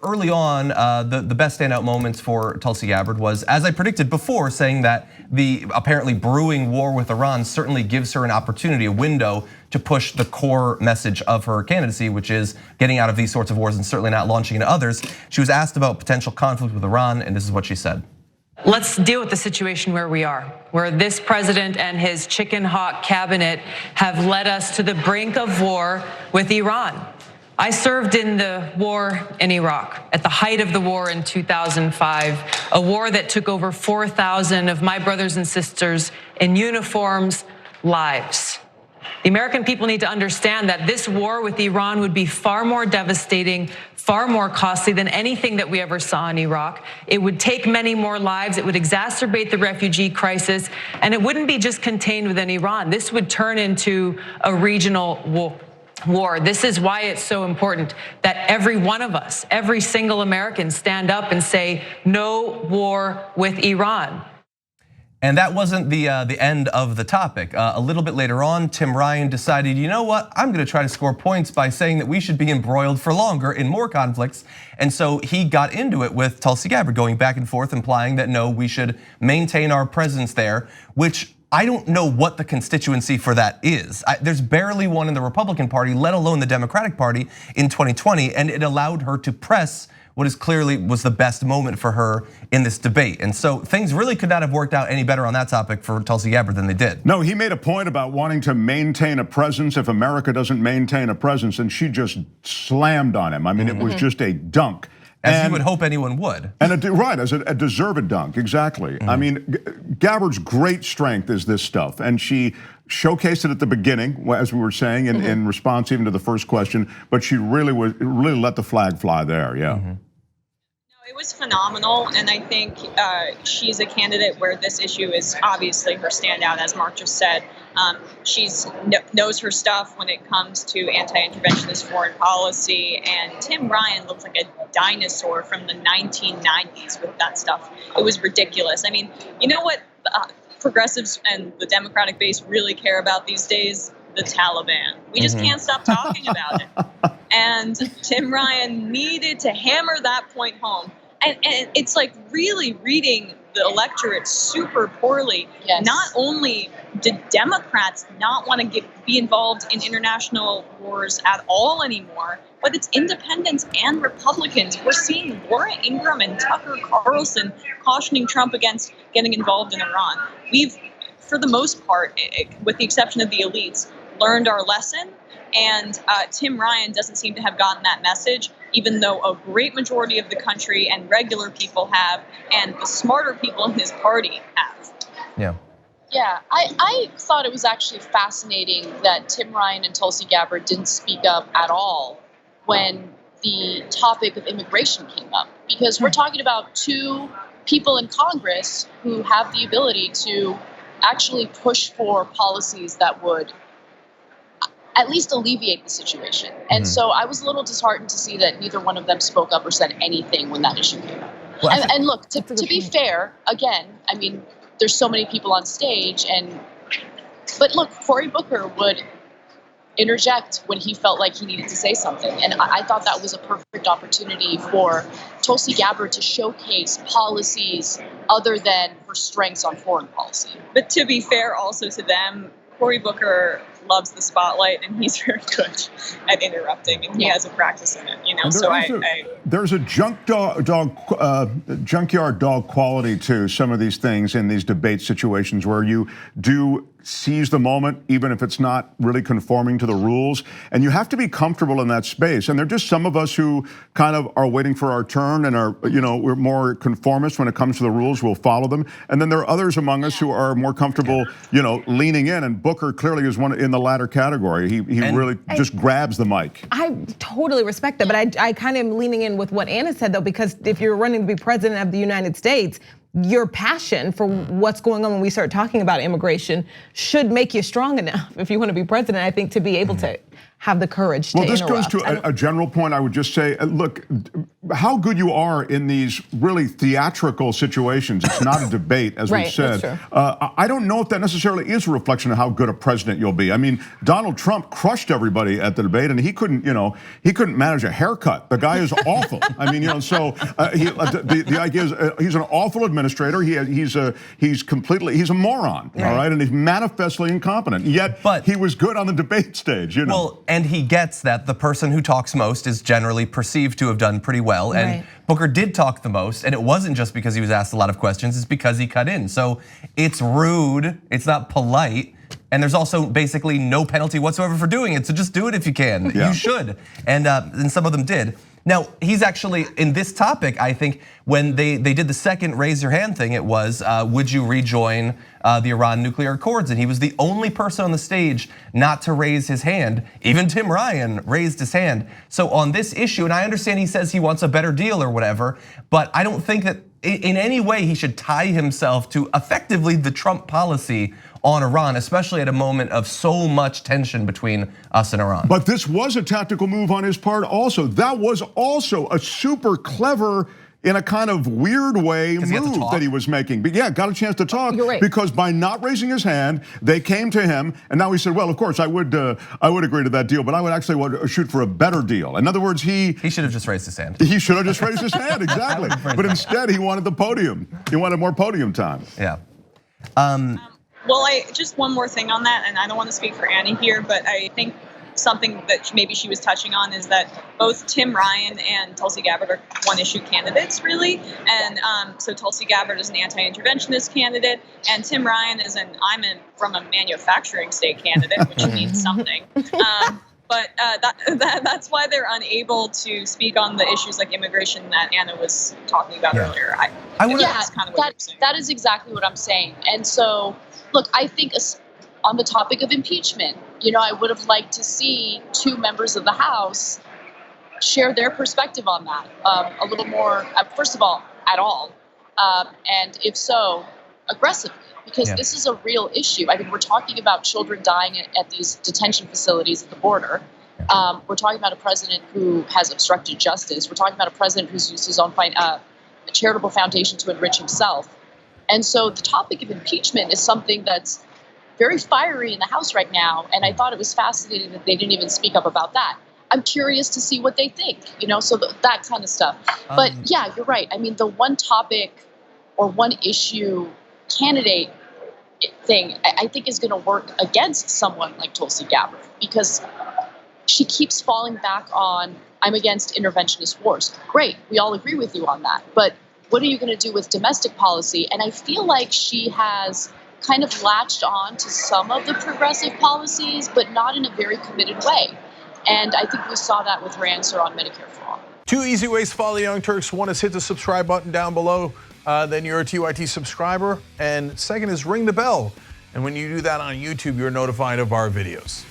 early on, the best standout moments for Tulsi Gabbard was, as I predicted before, saying that the apparently brewing war with Iran certainly gives her an opportunity, a window to push the core message of her candidacy, which is getting out of these sorts of wars and certainly not launching into others. She was asked about potential conflict with Iran, and this is what she said. Let's deal with the situation where we are, where this president and his chicken hawk cabinet have led us to the brink of war with Iran. I served in the war in Iraq at the height of the war in 2005, a war that took over 4,000 of my brothers and sisters in uniforms' lives. The American people need to understand that this war with Iran would be far more devastating, far more costly than anything that we ever saw in Iraq. It would take many more lives. It would exacerbate the refugee crisis, and it wouldn't be just contained within Iran. This would turn into a regional war. This is why it's so important that every one of us, every single American, stand up and say no war with Iran. And that wasn't the end of the topic. A little bit later on, Tim Ryan decided, you know what, I'm gonna try to score points by saying that we should be embroiled for longer in more conflicts. And so he got into it with Tulsi Gabbard, going back and forth, implying that no, we should maintain our presence there, which I don't know what the constituency for that is. There's barely one in the Republican Party, let alone the Democratic Party in 2020, and it allowed her to press what is clearly was the best moment for her in this debate. And so things really could not have worked out any better on that topic for Tulsi Gabbard than they did. No, he made a point about wanting to maintain a presence if America doesn't maintain a presence, and she just slammed on him. I mean, it was just a dunk. As you would hope anyone would. And right, as a deserved dunk, exactly. I mean, Gabbard's great strength is this stuff, and she showcased it at the beginning, as we were saying, in response even to the first question, but she really let the flag fly there, yeah. It was phenomenal, and I think she's a candidate where this issue is obviously her standout, as Mark just said. She knows her stuff when it comes to anti-interventionist foreign policy, and Tim Ryan looks like a dinosaur from the 1990s with that stuff. It was ridiculous. I mean, you know what progressives and the Democratic base really care about these days? The Taliban. We just can't stop talking about it. And Tim Ryan needed to hammer that point home. And it's like really reading the electorate super poorly. Yes. Not only did Democrats not want to be involved in international wars at all anymore, but it's independents and Republicans. We're seeing Laura Ingraham and Tucker Carlson cautioning Trump against getting involved in Iran. We've, for the most part, with the exception of the elites, learned our lesson. And Tim Ryan doesn't seem to have gotten that message, even though a great majority of the country and regular people have, and the smarter people in his party have. Yeah. Yeah, I thought it was actually fascinating that Tim Ryan and Tulsi Gabbard didn't speak up at all when the topic of immigration came up, because we're talking about two people in Congress who have the ability to actually push for policies that would at least alleviate the situation. And so I was a little disheartened to see that neither one of them spoke up or said anything when that issue came up. Well, and look, to be fair, again, I mean, there's so many people on stage, but look, Cory Booker would interject when he felt like he needed to say something. And I thought that was a perfect opportunity for Tulsi Gabbard to showcase policies other than her strengths on foreign policy. But to be fair also to them, Cory Booker loves the spotlight, and he's very good at interrupting, and he has a practice in it, you know. So there's a junkyard dog quality to some of these things in these debate situations where you do seize the moment, even if it's not really conforming to the rules. And you have to be comfortable in that space. And there are just some of us who kind of are waiting for our turn and are, we're more conformist when it comes to the rules, we'll follow them. And then there are others among us who are more comfortable, leaning in. And Booker clearly is one in the latter category. He really just grabs the mic. I totally respect that, but I kind of am leaning in with what Anna said though, because if you're running to be president of the United States, your passion for what's going on when we start talking about immigration should make you strong enough if you want to be president, I think, to be able to have the courage to interrupt. Well, this goes to a general point. I would just say, look, how good you are in these really theatrical situations. It's not a debate, as Right, we said. that's true. I don't know if that necessarily is a reflection of how good a president you'll be. I mean, Donald Trump crushed everybody at the debate, and he couldn't manage a haircut. The guy is awful. I mean, so the idea is he's an awful administrator. He's a moron. All right, and he's manifestly incompetent. Yet, But he was good on the debate stage. Well, and he gets that the person who talks most is generally perceived to have done pretty well. And Right. Booker did talk the most, and it wasn't just because he was asked a lot of questions, it's because he cut in. So it's rude, it's not polite, and there's also basically no penalty whatsoever for doing it. So just do it if you can. Yeah. You should. And some of them did. Now, he's actually, in this topic, I think, when they did the second raise your hand thing, it was, would you rejoin the Iran nuclear accords? And he was the only person on the stage not to raise his hand. Even Tim Ryan raised his hand. So on this issue, and I understand he says he wants a better deal or whatever, but I don't think that in any way he should tie himself to effectively the Trump policy on Iran, especially at a moment of so much tension between us and Iran. But this was a tactical move on his part also. That was also a super clever, in a kind of weird way, move that he was making. But yeah, got a chance to talk. You're right. Because by not raising his hand, they came to him, and now he said, well, of course, I would agree to that deal, but I would actually want to shoot for a better deal. In other words, he should have just raised his hand. He should have just raised his hand, exactly. But instead, he wanted the podium. He wanted more podium time. Yeah. Well, just one more thing on that, and I don't want to speak for Annie here, but I think something that maybe she was touching on is that both Tim Ryan and Tulsi Gabbard are one-issue candidates, really. And so Tulsi Gabbard is an anti-interventionist candidate, and Tim Ryan is from a manufacturing state candidate, which means something. But that's why they're unable to speak on the issues like immigration that Anna was talking about earlier. That is exactly what I'm saying. And so, look, I think on the topic of impeachment, I would have liked to see two members of the House share their perspective on that a little more, first of all, at all. And if so, aggressively, because this is a real issue. I mean, we're talking about children dying at these detention facilities at the border. We're talking about a president who has obstructed justice. We're talking about a president who's used his own charitable foundation to enrich himself. And so the topic of impeachment is something that's very fiery in the House right now. And I thought it was fascinating that they didn't even speak up about that. I'm curious to see what they think, so that kind of stuff. But yeah, you're right. I mean, the one topic or one issue candidate thing, I think is going to work against someone like Tulsi Gabbard, because she keeps falling back on, I'm against interventionist wars. Great, we all agree with you on that. But what are you going to do with domestic policy? And I feel like she has kind of latched on to some of the progressive policies, but not in a very committed way. And I think we saw that with her answer on Medicare for All. 2 easy ways to follow the Young Turks. One is hit the subscribe button down below. Then you're a TYT subscriber. And second is ring the bell. And when you do that on YouTube, you're notified of our videos.